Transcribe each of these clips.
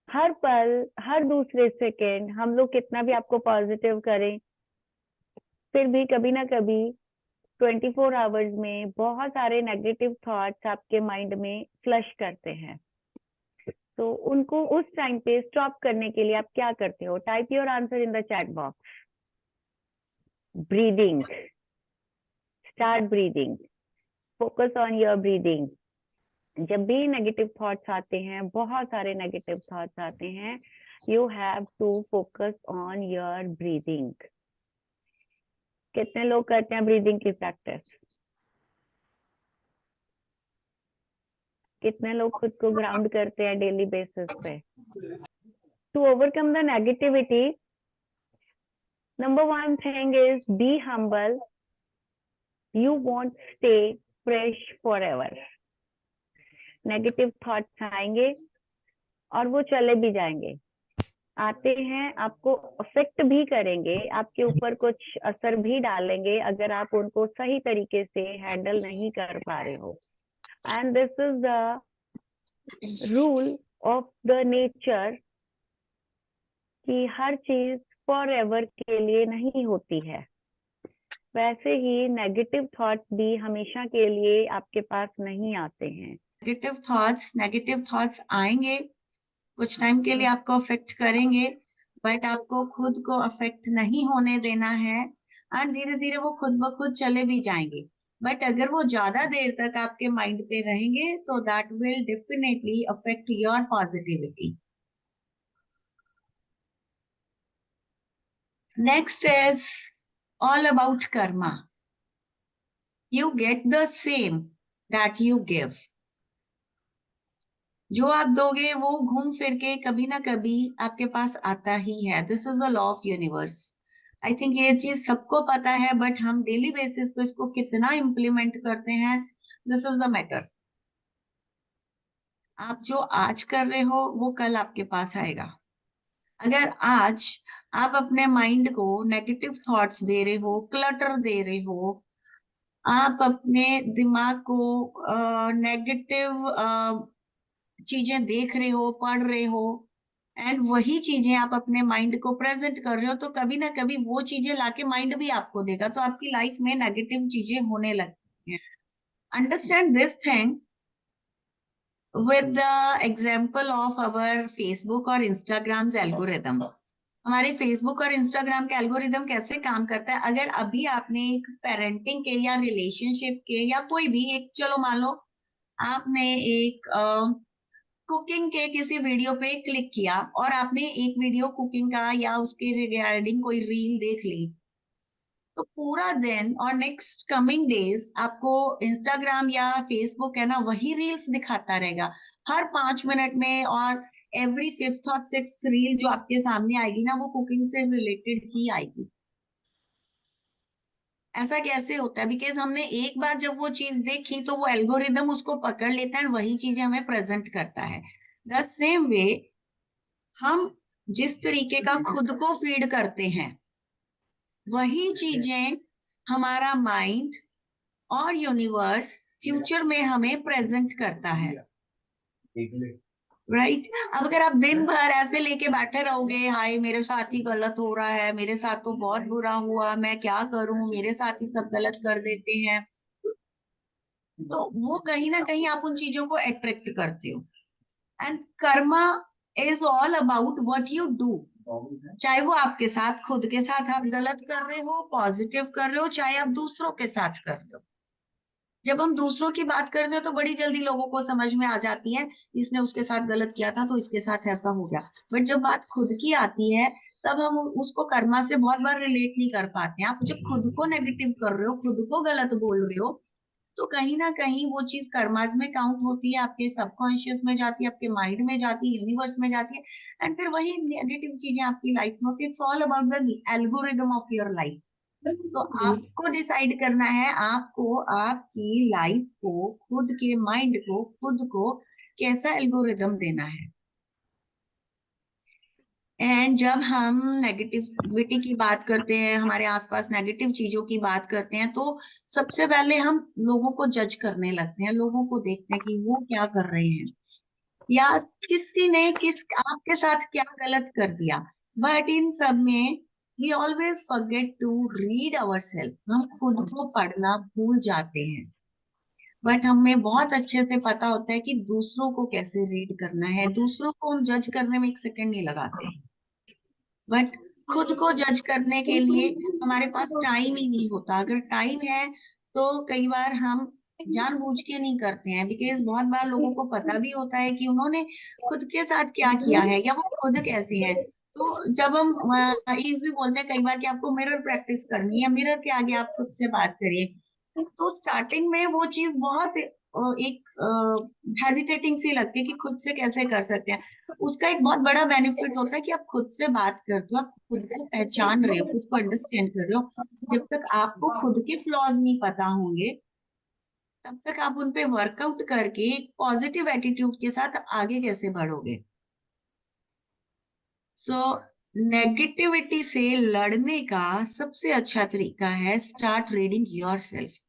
हर पल, हर दूसरे सेकेंड हम लोग कितना भी आपको पॉजिटिव करें, फिर भी कभी ना कभी 24 आवर्स में बहुत सारे नेगेटिव थॉट्स आपके माइंड में फ्लश करते हैं। तो उनको उस टाइम पे स्टॉप करने के लिए आप क्या करते हो? Type your answer in the chat box. Breathing, start breathing, focus on your breathing. जब भी नेगेटिव थॉट्स आते हैं, बहुत सारे नेगेटिव थॉट्स आते हैं, you have to focus on your breathing. कितने लोग करते हैं ब्रीदिंग की प्रैक्टिस? कितने लोग खुद को ग्राउंड करते हैं डेली बेसिस पे? To overcome the negativity, number one thing is be humble. You want stay fresh forever. Negative thoughts आएंगे और वो चले भी जाएंगे। आते हैं, आपको अफेक्ट भी करेंगे, आपके ऊपर कुछ असर भी डालेंगे अगर आप उनको सही तरीके से हैंडल नहीं कर पा रहे हो। And this is the rule of the nature कि हर चीज फॉर एवर के लिए नहीं होती है। वैसे ही नेगेटिव थॉट्स भी हमेशा के लिए आपके पास नहीं आते हैं। नेगेटिव थॉट्स आएंगे, कुछ टाइम के लिए आपको अफेक्ट करेंगे, बट आपको खुद को अफेक्ट नहीं होने देना है। और धीरे धीरे वो खुद ब खुद चले भी जाएंगे। बट अगर वो ज्यादा देर तक आपके माइंड पे रहेंगे तो that will definitely affect your positivity. Next is all about Karma. You get the same that you give. जो आप दोगे वो घूम फिर के कभी ना कभी आपके पास आता ही है। This is the law of universe. I think ये चीज सबको पता है, बट हम डेली बेसिस पे इसको कितना इम्प्लीमेंट करते हैं, दिस इज द मैटर। आप जो आज कर रहे हो वो कल आपके पास आएगा। अगर आज आप अपने माइंड को नेगेटिव थॉट्स दे रहे हो, क्लटर दे रहे हो, आप अपने दिमाग को नेगेटिव चीजें देख रहे हो, पढ़ रहे हो, एंड वही चीजें आप अपने माइंड को प्रेजेंट कर रहे हो, तो कभी ना कभी वो चीजें लाके माइंड भी आपको देगा, तो आपकी लाइफ में नेगेटिव चीजें होने लगती हैं। Understand this thing with the example of our Facebook और इंस्टाग्राम एल्गोरिदम। हमारे फेसबुक और इंस्टाग्राम के एल्गोरिदम कैसे काम करता है? अगर अभी आपने एक पेरेंटिंग के या रिलेशनशिप के या कोई भी एक, चलो मान लो आपने एक कुकिंग के किसी वीडियो पे क्लिक किया और आपने एक वीडियो कुकिंग का या उसके रिगार्डिंग कोई रील देख ली, तो पूरा दिन और नेक्स्ट कमिंग डेज आपको इंस्टाग्राम या फेसबुक है ना वही रील्स दिखाता रहेगा हर 5 मिनट में। और एवरी फिफ्थ और सिक्स्थ रील जो आपके सामने आएगी ना वो कुकिंग से रिलेटेड ही आएगी। ऐसा कैसे होता है? बिकॉज हमने एक बार जब वो चीज देखी तो वो एल्गोरिदम उसको पकड़ लेता है और वही चीजें हमें प्रेजेंट करता है। द सेम वे हम जिस तरीके का खुद को फीड करते हैं वही चीजें हमारा माइंड और यूनिवर्स फ्यूचर में हमें प्रेजेंट करता है। राइट अब अगर आप दिन भर ऐसे लेके बैठे रहोगे, हाय मेरे साथ ही गलत हो रहा है, मेरे साथ तो बहुत बुरा हुआ, मैं क्या करूं, मेरे साथ ही सब गलत कर देते हैं, तो वो कहीं ना कहीं आप उन चीजों को अट्रैक्ट करते हो। And Karma is all about what you do. चाहे वो आपके साथ, खुद के साथ आप गलत कर रहे हो, पॉजिटिव कर रहे हो, चाहे आप दूसरों के साथ कर रहे हो। जब हम दूसरों की बात करते हैं तो बड़ी जल्दी लोगों को समझ में आ जाती है, इसने उसके साथ गलत किया था तो इसके साथ ऐसा हो गया। बट जब बात खुद की आती है तब हम उसको कर्मा से बहुत बार रिलेट नहीं कर पाते हैं। आप जब खुद को नेगेटिव कर रहे हो, खुद को गलत बोल रहे हो, तो कहीं ना कहीं वो चीज कर्माज में काउंट होती है, आपके सबकॉन्शियस में जाती है, आपके माइंड में जाती है, यूनिवर्स में जाती है, एंड फिर वही नेगेटिव चीजें आपकी लाइफ में होती है। It's all about the algorithm of your life. तो आपको डिसाइड करना है, आपको आपकी लाइफ को, खुद के माइंड को, खुद को कैसा एल्गोरिदम देना है। एंड जब हम नेगेटिविटी की बात करते हैं, हमारे आसपास नेगेटिव चीजों की बात करते हैं, तो सबसे पहले हम लोगों को जज करने लगते हैं, लोगों को देखते हैं कि वो क्या कर रहे हैं, या किसी ने आपके साथ क्या गलत कर दिया, बट इन सब में we always forget to read our self. हम खुद को पढ़ना भूल जाते हैं, बट हमें बहुत अच्छे से पता होता है कि दूसरों को कैसे रीड करना है। दूसरों को हम जज करने में एक सेकंड नहीं लगाते, बट खुद को जज करने के लिए हमारे पास टाइम ही नहीं होता। अगर टाइम है तो कई बार हम जानबूझ के नहीं करते हैं, बिकॉज बहुत बार लोगों को पता भी होता है कि उन्होंने खुद के साथ क्या किया है या वो खुद कैसे हैं। तो जब हम ये भी बोलते हैं कई बार कि आपको मिरर प्रैक्टिस करनी है, मिरर के आगे आप खुद से बात करिए, तो स्टार्टिंग में वो चीज बहुत एक हेजिटेटिंग सी लगती है कि खुद से कैसे कर सकते हैं। उसका एक बहुत बड़ा बेनिफिट होता है कि आप खुद से बात करते हो, आप खुद को पहचान रहे हो, खुद को अंडरस्टैंड कर रहे हो। जब तक आपको खुद के फ्लॉज नहीं पता होंगे तब तक आप उन पे वर्कआउट करके एक पॉजिटिव एटीट्यूड के साथ आगे कैसे बढ़ोगे। सो नेगेटिविटी से लड़ने का सबसे अच्छा तरीका है स्टार्ट रीडिंग योरसेल्फ।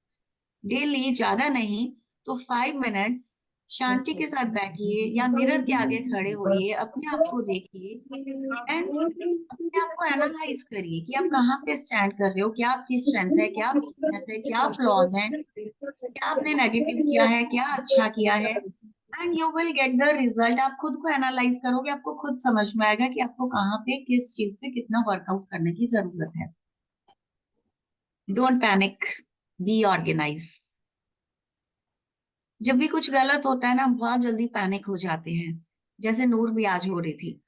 डेली, ज्यादा नहीं तो 5 मिनट्स शांति के साथ बैठिए या मिरर के आगे खड़े होइए, अपने आप को देखिए एंड अपने आप को एनालाइज करिए कि आप कहाँ पे स्टैंड कर रहे हो, क्या आपकी स्ट्रेंथ है, क्या वीकनेस है, क्या फ्लॉज हैं, क्या आपने नेगेटिव किया है, क्या अच्छा किया है। And you will get the result. आप खुद को एनालाइज करोगे, आपको खुद समझ में आएगा कि आपको कहाँ पे किस चीज पे कितना वर्कआउट करने की जरूरत है। Don't panic, be organise. जब भी कुछ गलत होता है ना, बहुत जल्दी पैनिक हो जाते हैं, जैसे नूर भी आज हो रही थी।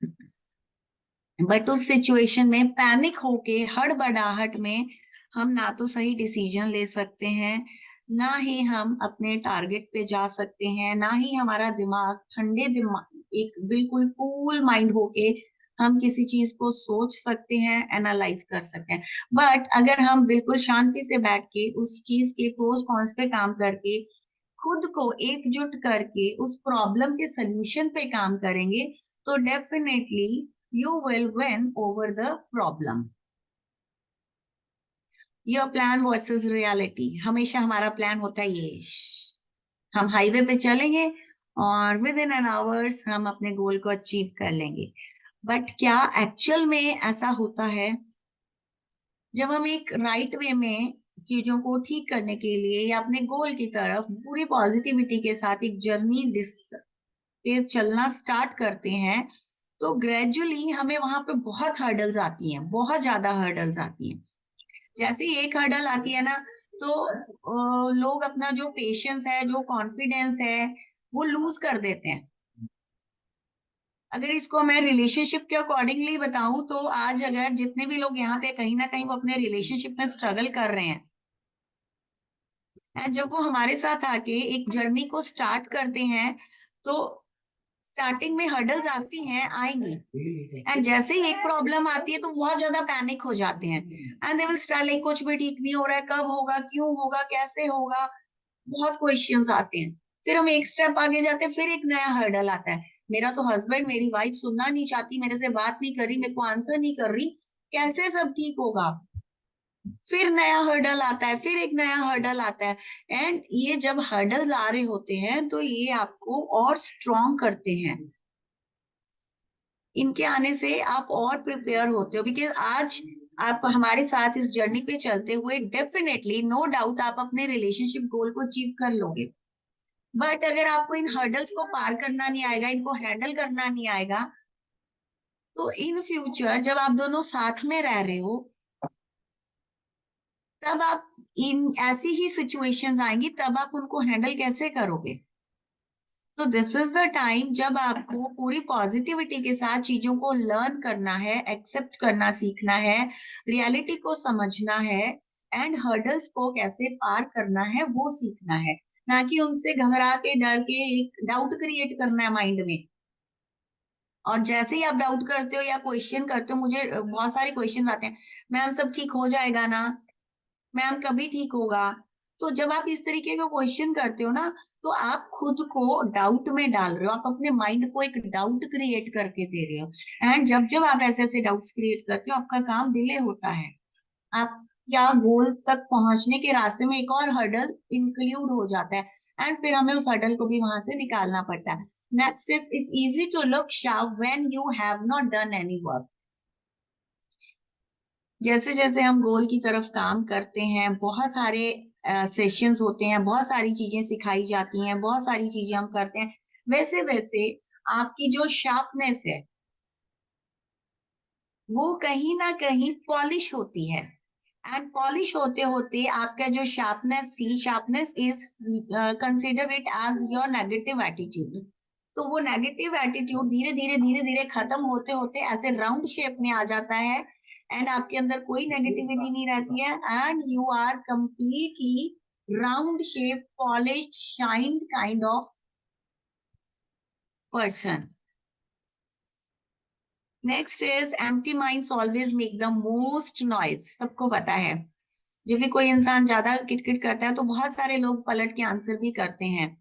बट उस सिचुएशन में पैनिक होके हड़बड़ाहट में हम ना तो सही डिसीजन ले सकते हैं, ना ही हम अपने टारगेट पे जा सकते हैं, ना ही हमारा दिमाग ठंडे दिमाग एक बिल्कुल कूल माइंड होके हम किसी चीज को सोच सकते हैं, एनालाइज कर सकते हैं। बट अगर हम बिल्कुल शांति से बैठ के उस चीज के प्रोस कॉन्स पे काम करके खुद को एकजुट करके उस प्रॉब्लम के सलूशन पे काम करेंगे तो definitely you will win over the problem. Your plan versus reality। हमेशा हमारा प्लान होता है ये, हम हाईवे पे चलेंगे और विद इन एन आवर्स हम अपने गोल को अचीव कर लेंगे। बट क्या एक्चुअल में ऐसा होता है? जब हम एक राइट वे में चीजों को ठीक करने के लिए या अपने गोल की तरफ पूरी पॉजिटिविटी के साथ एक जर्नी पे चलना स्टार्ट करते हैं तो ग्रेजुअली हमें वहां पे बहुत हर्डल्स आती हैं, बहुत ज्यादा हर्डल्स आती हैं। जैसे ही एक हर्डल आती है ना तो लोग अपना जो पेशेंस है, जो कॉन्फिडेंस है, वो लूज कर देते हैं। अगर इसको मैं रिलेशनशिप के अकॉर्डिंगली बताऊं तो आज अगर जितने भी लोग यहाँ पे कहीं ना कहीं वो अपने रिलेशनशिप में स्ट्रगल कर रहे हैं, जब वो हमारे साथ आके एक जर्नी को स्टार्ट करते हैं तो स्टार्टिंग में हर्डल्स आती हैं, आएंगी, एंड जैसे ही एक प्रॉब्लम आती है तो बहुत ज्यादा पैनिक हो जाते हैं and they will start like कुछ भी ठीक नहीं हो रहा है, कब होगा, क्यों होगा, कैसे होगा, बहुत क्वेश्चंस आते हैं। फिर हम एक स्टेप आगे जाते हैं, फिर एक नया हर्डल आता है, मेरा तो हस्बैंड, मेरी वाइफ सुनना नहीं चाहती, मेरे से बात नहीं कर रही, मेरे को आंसर नहीं कर रही, कैसे सब ठीक होगा। फिर नया हर्डल आता है, फिर एक नया हर्डल आता है, एंड ये जब हर्डल्स आ रहे होते हैं तो ये आपको और स्ट्रॉन्ग करते हैं। इनके आने से आप और प्रिपेयर होते हो, बिकॉज आज आप हमारे साथ इस जर्नी पे चलते हुए डेफिनेटली नो डाउट आप अपने रिलेशनशिप गोल को अचीव कर लोगे। बट अगर आपको इन हर्डल्स को पार करना नहीं आएगा, इनको हैंडल करना नहीं आएगा, तो इन फ्यूचर जब आप दोनों साथ में रह रहे हो तब आप इन ऐसी ही सिचुएशंस आएंगी, तब आप उनको हैंडल कैसे करोगे। तो दिस इज द टाइम जब आपको पूरी पॉजिटिविटी के साथ चीजों को लर्न करना है, एक्सेप्ट करना सीखना है, रियलिटी को समझना है एंड हर्डल्स को कैसे पार करना है वो सीखना है, ना कि उनसे घबरा के डर के एक डाउट क्रिएट करना है माइंड में। और जैसे ही आप डाउट करते हो या क्वेश्चन करते हो, मुझे बहुत सारे क्वेश्चन आते हैं, मैम सब ठीक हो जाएगा ना, मैम कभी ठीक होगा। तो जब आप इस तरीके का क्वेश्चन करते हो ना तो आप खुद को डाउट में डाल रहे हो, आप अपने माइंड को एक डाउट क्रिएट करके दे रहे हो, एंड जब जब आप ऐसे ऐसे डाउट्स क्रिएट करते हो आपका काम डिले होता है, आप क्या गोल तक पहुंचने के रास्ते में एक और हर्डल इंक्लूड हो जाता है एंड फिर हमें उस हर्डल को भी वहां से निकालना पड़ता है। Next is it's easy to look sharp when you have not done any work. जैसे जैसे हम गोल की तरफ काम करते हैं, बहुत सारे सेशंस होते हैं, बहुत सारी चीजें सिखाई जाती हैं, बहुत सारी चीजें हम करते हैं, वैसे वैसे आपकी जो शार्पनेस है वो कहीं ना कहीं पॉलिश होती है। एंड पॉलिश होते होते आपका जो शार्पनेस थी, sharpness is consider it as your negative attitude. तो वो नेगेटिव एटीट्यूड धीरे धीरे खत्म होते होते ऐसे राउंड शेप में आ जाता है एंड आपके अंदर कोई नेगेटिविटी नहीं रहती है and you are completely round shape, polished, shined kind of person. Next is empty minds always make the most noise. सबको पता है जब भी कोई इंसान ज्यादा किटकिट करता है तो बहुत सारे लोग पलट के आंसर भी करते हैं।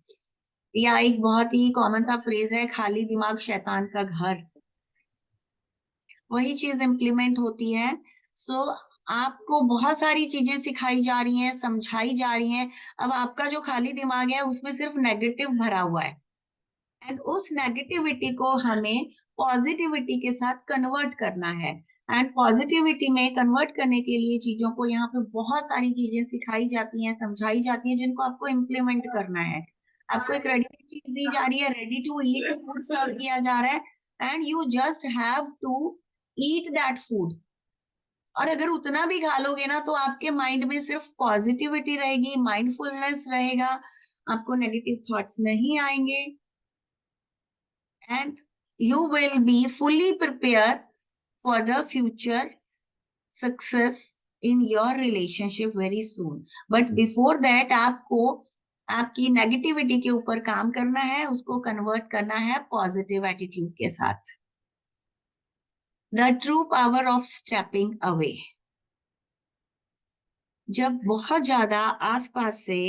या एक बहुत ही कॉमन सा फ्रेज है, खाली दिमाग शैतान का घर। वही चीज इम्प्लीमेंट होती है। सो आपको बहुत सारी चीजें सिखाई जा रही हैं, समझाई जा रही हैं। अब आपका जो खाली दिमाग है उसमें सिर्फ नेगेटिव भरा हुआ है एंड उस नेगेटिविटी को हमें पॉजिटिविटी के साथ कन्वर्ट करना है। एंड पॉजिटिविटी में कन्वर्ट करने के लिए चीजों को यहाँ पे बहुत सारी चीजें सिखाई जाती हैं, समझाई जाती हैं, जिनको आपको इम्प्लीमेंट करना है। आपको एक रेडीमेड चीज दी जा रही है, ready to eat food serve किया जा रहा है and you just have to eat that food. और अगर उतना भी खा लोगे ना तो आपके माइंड में सिर्फ पॉजिटिविटी रहेगी, माइंडफुलनेस रहेगा, आपको नेगेटिव थॉट्स नहीं आएंगे and you will be fully prepared for the future success in your relationship very soon. But before that आपको आपकी नेगेटिविटी के ऊपर काम करना है, उसको कन्वर्ट करना है पॉजिटिव एटीट्यूड के साथ। The true power of stepping away. जब बहुत ज्यादा आसपास से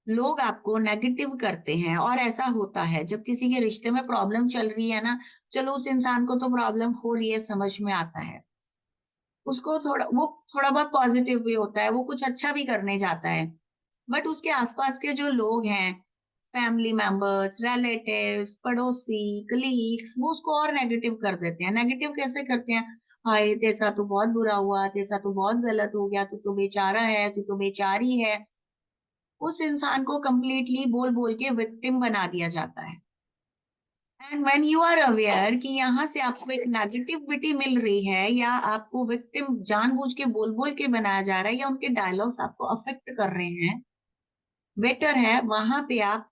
लोग आपको नेगेटिव करते हैं, और ऐसा होता है जब किसी के रिश्ते में प्रॉब्लम चल रही है ना, चलो उस इंसान को तो प्रॉब्लम हो रही है, समझ में आता है, उसको थोड़ा बहुत पॉजिटिव भी होता है, वो कुछ अच्छा भी करने जाता है, बट उसके आसपास के जो लोग हैं, फैमिली मेंबर्स, रिलेटिव्स, पड़ोसी, कलीग्स, वो उसको और नेगेटिव कर देते हैं। नेगेटिव कैसे करते हैं? हाय तेरे साथ तो बहुत बुरा हुआ, तेरे साथ तो बहुत गलत हो गया, तू तो बेचारा है, तू तो बेचारी है। उस इंसान को कंप्लीटली बोल बोल के विक्टिम बना दिया जाता है। And when you are aware कि यहाँ से आपको एक नेगेटिविटी मिल रही है या आपको विक्टिम जानबूझ के बोल बोल के बनाया जा रहा है या उनके डायलॉग्स आपको अफेक्ट कर रहे हैं, बेटर है वहां पे आप